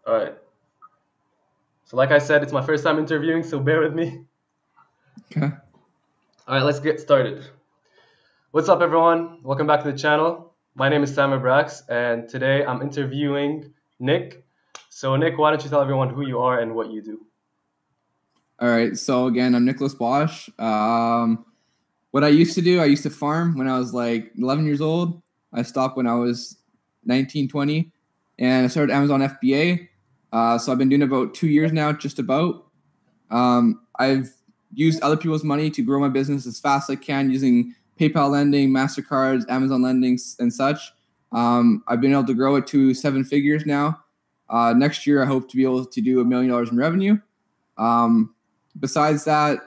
All right. So like I said, it's my first time interviewing, so bear with me. Okay. All right, let's get started. What's up, everyone? Welcome back to the channel. My name is Samer Brax, and today I'm interviewing Nick. So Nick, why don't you tell everyone who you are and what you do? All right. So again, I'm Nicholas Bosch. What I used to do, I used to farm when I was like 11 years old. I stopped when I was 19, 20, and I started Amazon FBA. So I've been doing it about 2 years now, just about. I've used other people's money to grow my business as fast as I can using PayPal lending, MasterCards, Amazon lending, and such. I've been able to grow it to 7 figures now. Next year, I hope to be able to do $1 million in revenue. Besides that,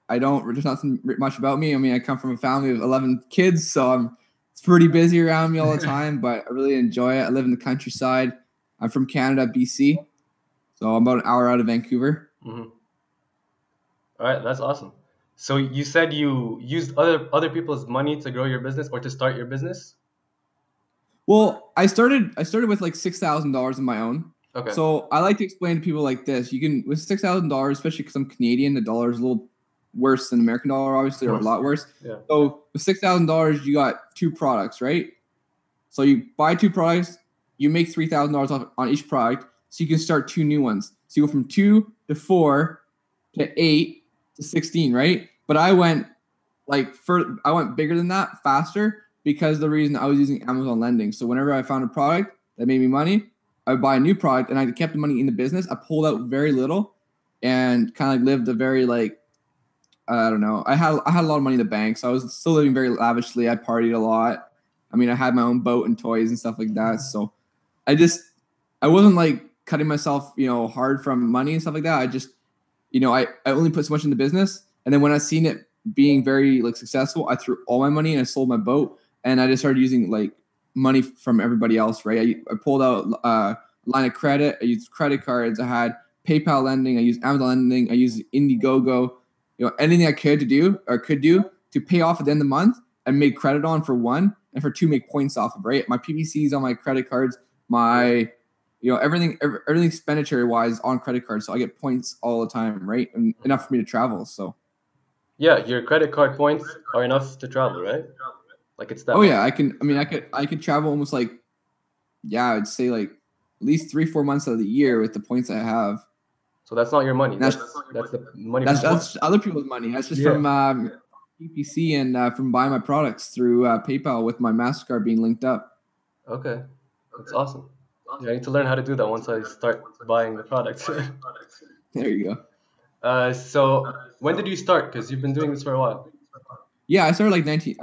there's nothing much about me. I mean, I come from a family of 11 kids, so it's pretty busy around me all the time, but I really enjoy it. I live in the countryside. I'm from Canada, BC, so I'm about an hour out of Vancouver. Mm-hmm. All right, that's awesome. So you said you used other people's money to grow your business or to start your business? Well, I started with like $6,000 of my own. Okay. So I like to explain to people like this: you can, with $6,000, especially because I'm Canadian, the dollar is a little worse than the American dollar, obviously, or a lot worse. Yeah. So with $6,000, you got 2 products, right? So you buy 2 products, you make $3,000 off on each product, so you can start 2 new ones. So you go from 2 to 4 to 8 to 16, right? But I went bigger than that, faster, because the reason I was using Amazon lending. So whenever I found a product that made me money, I would buy a new product, and I kept the money in the business. I pulled out very little and kind of lived a very I don't know. I had a lot of money in the bank, so I was still living very lavishly. I partied a lot. I mean, I had my own boat and toys and stuff like that. So I wasn't like cutting myself, hard from money and stuff like that. I just, I only put so much in the business. And then when I seen it being very successful, I threw all my money and I sold my boat, and I just started using money from everybody else. Right. I pulled out a line of credit. I used credit cards. I had PayPal lending. I used Amazon lending. I used Indiegogo. Anything I could do to pay off at the end of the month and make credit on for 1, and for 2, make points off of, right? My PVCs on my credit cards, my, everything expenditure wise on credit cards. So I get points all the time, right? And enough for me to travel. So. Yeah, your credit card points are enough to travel, right? Like it's that. Oh yeah, I could travel almost I'd say at least 3-4 months of the year with the points I have. So that's not your money. That's the money. That's other people's money. That's just from PPC and from buying my products through PayPal with my MasterCard being linked up. Okay, that's awesome. Yeah, I need to learn how to do that once I start buying the products. There you go. So when did you start? Because you've been doing this for a while. Yeah, I started 19.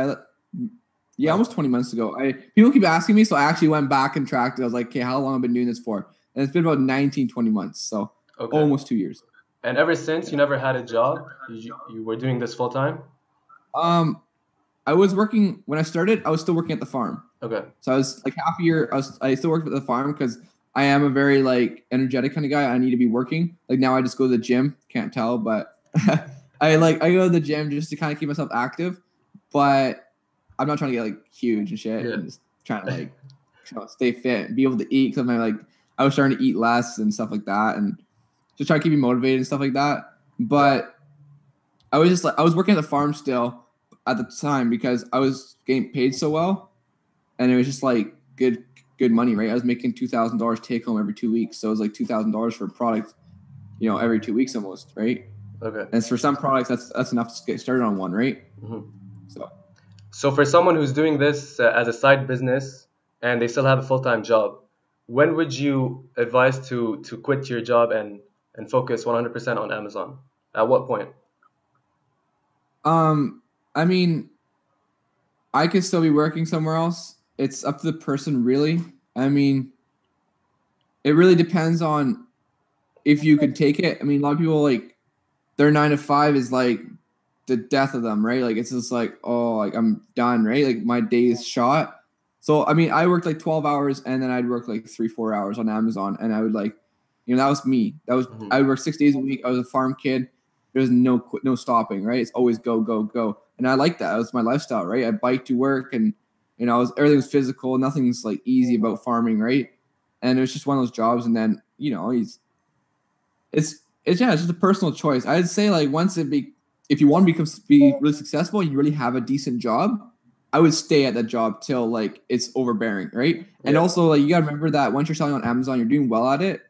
Almost 20 months ago. People keep asking me, so I actually went back and tracked it. I was like, okay, how long have I been doing this for? And it's been about 19, 20 months. So. Okay. Almost 2 years. And ever since, you never had a job? You were doing this full time? I was working when I started. I was still working at the farm. Okay. So I was half a year. I still worked at the farm because I am a very energetic kind of guy. I need to be working. Now I just go to the gym. Can't tell, but I go to the gym just to kind of keep myself active. But I'm not trying to get huge and shit. Yeah. I'm just trying to stay fit and be able to eat, because I was starting to eat less and stuff like that, and just try to keep me motivated and stuff like that. But I was I was working at the farm still at the time because I was getting paid so well, and it was just good money, right? I was making $2,000 take home every 2 weeks, so it was $2,000 for a product, every 2 weeks almost, right? Okay. And for some products, that's enough to get started on one, right? Mm-hmm. So for someone who's doing this as a side business and they still have a full-time job, when would you advise to quit your job and focus 100% on Amazon? At what point? I mean, I could still be working somewhere else. It's up to the person, really. I mean, it really depends on if you could take it. I mean, a lot of people their 9 to 5 is the death of them, right? It's just I'm done, right? My day is shot. So I mean, I worked 12 hours, and then I'd work 3-4 hours on Amazon, and I would that was me. That was I would work 6 days a week. I was a farm kid. There's no stopping, right? It's always go, go, go. And I like that. That was my lifestyle, right? I bike to work, and everything was physical. Nothing's easy about farming, right? and it was just one of those jobs. And then it's just a personal choice. I'd say like if you want to be really successful and you really have a decent job, I would stay at that job till like it's overbearing, right? Yeah. And also like you gotta remember that once you're selling on Amazon, you're doing well at it.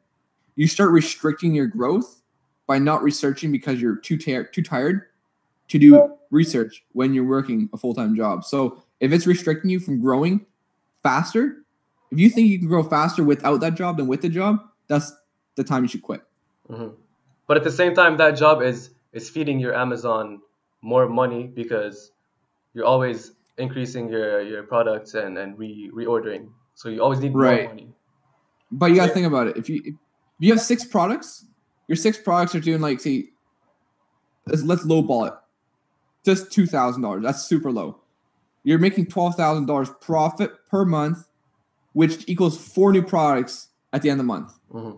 You start restricting your growth by not researching because you're too tired to do research when you're working a full-time job. So if it's restricting you from growing faster, if you think you can grow faster without that job than with the job, that's the time you should quit. Mm-hmm. But at the same time, that job is feeding your Amazon more money because you're always increasing your products and reordering. So you always need more money. But you got to think about it. If you have 6 products, your 6 products are doing like, say, let's lowball it. Just $2,000. That's super low. You're making $12,000 profit per month, which equals 4 new products at the end of the month. Mm-hmm.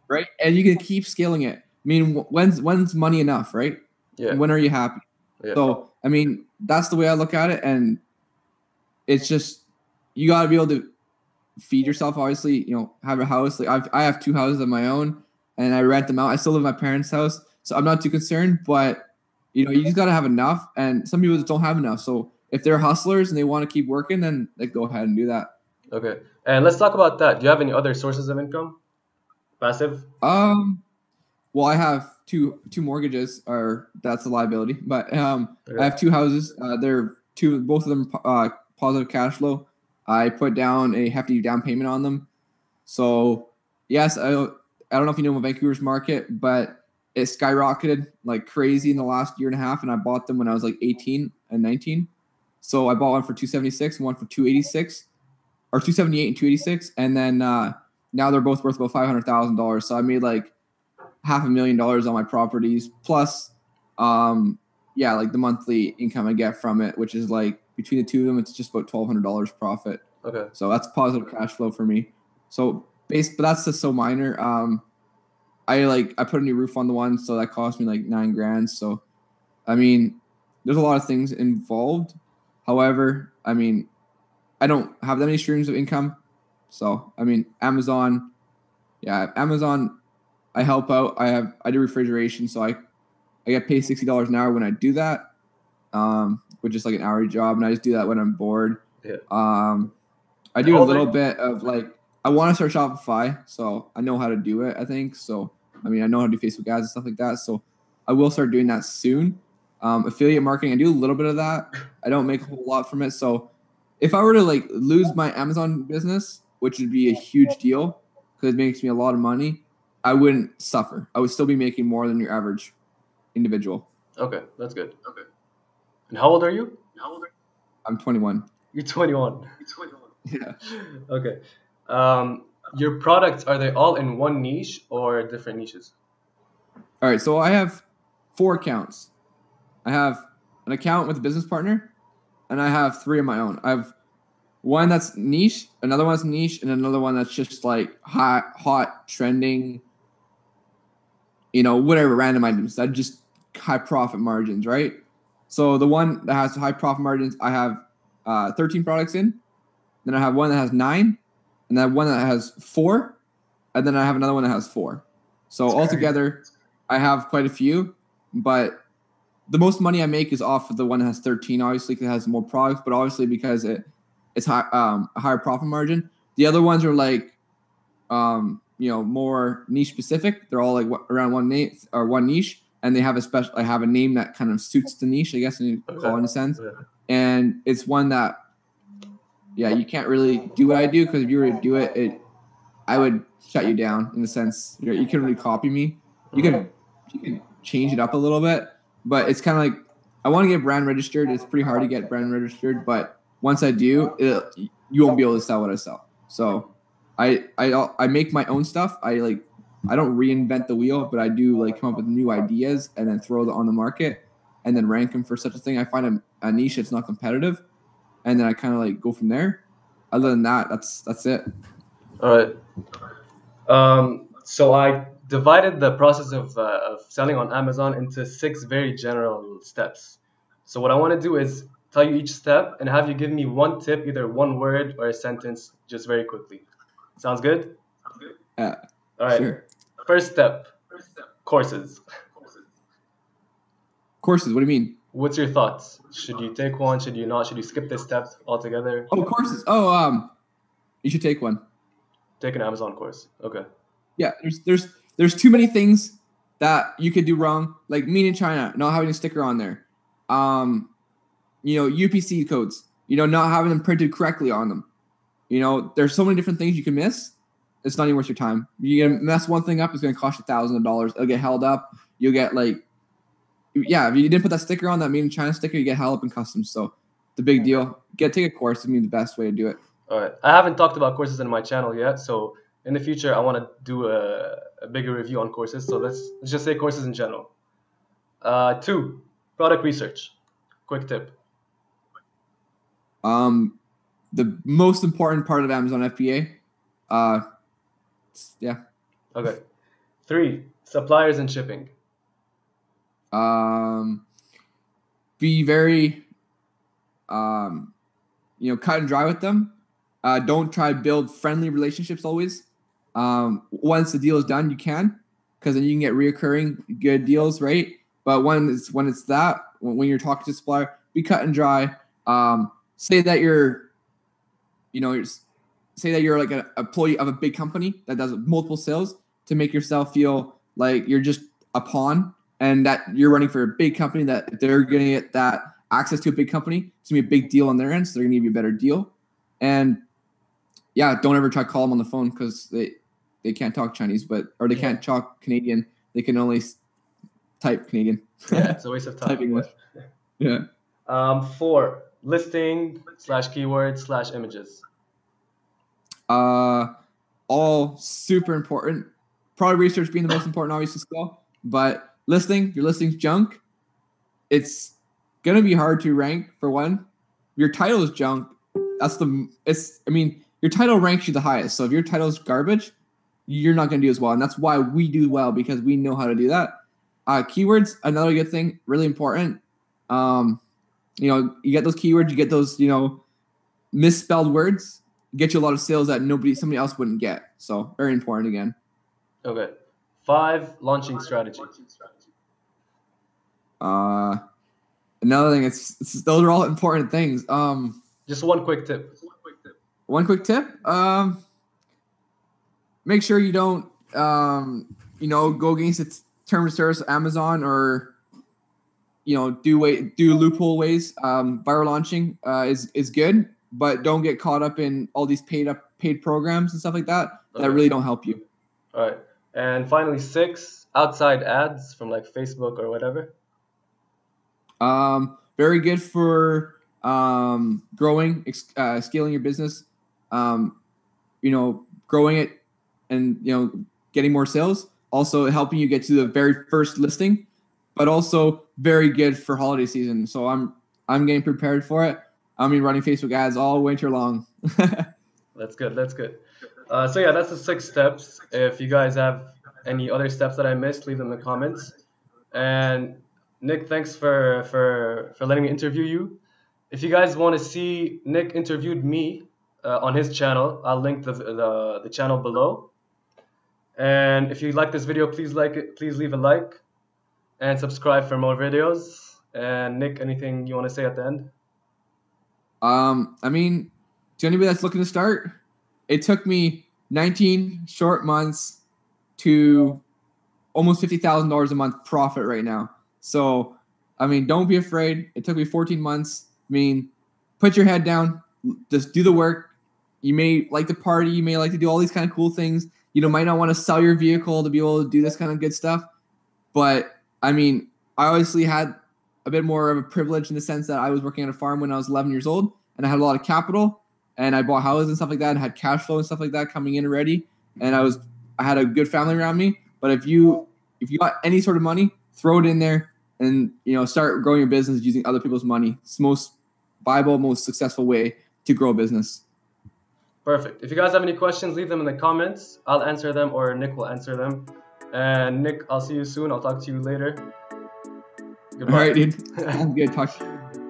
Right? And you can keep scaling it. I mean, when's money enough, right? Yeah. And when are you happy? Yeah. So, I mean, that's the way I look at it. And it's just, you got to be able to feed yourself, obviously, have a house. Like I have 2 houses of my own and I rent them out. I still live in my parents' house, so I'm not too concerned, but you just got to have enough, and some people just don't have enough. So if they're hustlers and they want to keep working, then they go ahead and do that. Okay. And let's talk about that. Do you have any other sources of income? Passive? Well, I have two mortgages, or that's a liability, but okay. I have 2 houses. Both of them positive cash flow. I put down a hefty down payment on them. So yes, I don't know if you know Vancouver's market, but it skyrocketed like crazy in the last year and a half. And I bought them when I was like 18 and 19. So I bought one for $276 and one for $286, or $278 and $286. And then now they're both worth about $500,000. So I made like $500,000 on my properties, plus like the monthly income I get from it, which is like between the 2 of them, it's just about $1,200 profit. Okay. So that's positive cash flow for me. So but that's just so minor. I put a new roof on the one, so that cost me like $9,000. So, I mean, there's a lot of things involved. However, I mean, I don't have that many streams of income. So, I mean, Amazon, I help out. I do refrigeration, so I get paid $60 an hour when I do that, which is like an hourly job, and I just do that when I'm bored. Yeah. I do a little bit of like, I want to start Shopify, so I know how to do it, I think. So, I mean, I know how to do Facebook ads and stuff like that. So I will start doing that soon. Affiliate marketing, I do a little bit of that. I don't make a whole lot from it. So if I were to like lose my Amazon business, which would be a huge deal because it makes me a lot of money, I wouldn't suffer. I would still be making more than your average individual. Okay, that's good. Okay. And how old are you? I'm 21. You're 21. Yeah. Okay. Your products, are they all in one niche or different niches? All right. So I have 4 accounts. I have an account with a business partner, and I have 3 of my own. I have one that's niche, another one's niche, and another one that's just like hot, trending, whatever random items that just high profit margins, right? So the one that has high profit margins, I have 13 products in. Then I have one that has 9, and then one that has 4, and then I have another one that has 4. So altogether, I have quite a few, but the most money I make is off of the one that has 13, obviously, because it has more products, but obviously because it's a higher profit margin. The other ones are like, more niche specific. They're all like around one niche, and they have I have a name that kind of suits the niche, I guess, in a sense. And it's one that, you can't really do what I do, because if you were to do it, I would shut you down in the sense you couldn't really copy me. You can change it up a little bit, but it's kind of like, I want to get brand registered. It's pretty hard to get brand registered, but once I do, you won't be able to sell what I sell. So I make my own stuff. I don't reinvent the wheel, but I do like come up with new ideas and then throw them on the market and then rank them for such a thing. I find a niche that's not competitive, and then I kind of like go from there. Other than that, that's it. All right. So I divided the process of selling on Amazon into 6 very general steps. So what I want to do is tell you each step and have you give me one tip, either one word or a sentence, just very quickly. Sounds good? Yeah, All right. sure. First step, courses. Courses. What do you mean? What's your thoughts? Should you take one? Should you not? Should you skip this step altogether? Oh, courses. Oh, you should take one. Take an Amazon course. Okay. Yeah, there's too many things that you could do wrong, like Made in China, not having a sticker on there. UPC codes, not having them printed correctly on them. There's so many different things you can miss. It's not even worth your time. You can mess one thing up, it's going to cost you $1,000. It'll get held up. You'll get if you didn't put that sticker on, that Made in China sticker, you get held up in customs. So it's a big deal. Take a course. It's the best way to do it. All right. I haven't talked about courses in my channel yet, so in the future I want to do a bigger review on courses. So let's just say courses in general. 2, product research. Quick tip. The most important part of Amazon FBA. Yeah. Okay. 3, suppliers and shipping. Be very, cut and dry with them. Don't try to build friendly relationships always. Once the deal is done, you can, because then you can get reoccurring good deals, right? But when you're talking to a supplier, be cut and dry. Say that you're like an employee of a big company that does multiple sales, to make yourself feel like you're just a pawn, and that you're running for a big company, that they're going to get that access to a big company. It's going to be a big deal on their end, so they're going to give you a better deal. And yeah, don't ever try to call them on the phone, because they can't talk Chinese, or they can't talk Canadian. They can only type Canadian. Yeah, it's a waste of time. Type English. Yeah. 4, listing /keywords /images. All super important. Product research being the most important, obviously, still. But your listing's junk. It's gonna be hard to rank for one. Your title is junk. Your title ranks you the highest. So if your title is garbage, you're not gonna do as well. And that's why we do well, because we know how to do that. Keywords, another good thing, really important. You get those keywords, you get those, misspelled words, get you a lot of sales that somebody else wouldn't get. So very important again. Okay. 5, launching strategy. Another thing, those are all important things. Just one quick tip. One quick tip. Make sure you don't go against its terms of service, Amazon, or do loophole ways. Viral launching is good, but don't get caught up in all these paid programs and stuff like that that really don't help you. All right. And finally, 6, outside ads from like Facebook or whatever. Very good for growing, scaling your business. Growing it and getting more sales. Also helping you get to the very first listing, but also very good for holiday season. So I'm getting prepared for it. Running Facebook ads all winter long. That's good. So yeah, that's the 6 steps. If you guys have any other steps that I missed, leave them in the comments. And Nick, thanks for letting me interview you. If you guys want to see Nick interviewed me on his channel, I'll link the channel below. And if you like this video, please leave a like and subscribe for more videos. And Nick, anything you want to say at the end? To anybody that's looking to start, it took me 19 short months to almost $50,000 a month profit right now. So, don't be afraid. It took me 14 months. Put your head down, just do the work. You may like to party. You may like to do all these kind of cool things. Might not want to sell your vehicle to be able to do this kind of good stuff. But, I obviously had a bit more of a privilege in the sense that I was working on a farm when I was 11 years old, and I had a lot of capital, and I bought houses and stuff like that, and had cash flow and stuff like that coming in already. And I had a good family around me. But if you got any sort of money, throw it in there and, start growing your business using other people's money. It's the most viable, most successful way to grow a business. Perfect. If you guys have any questions, leave them in the comments. I'll answer them, or Nick will answer them. And Nick, I'll see you soon. I'll talk to you later. Goodbye. All right, dude. Good talk.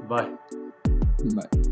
Bye. Bye.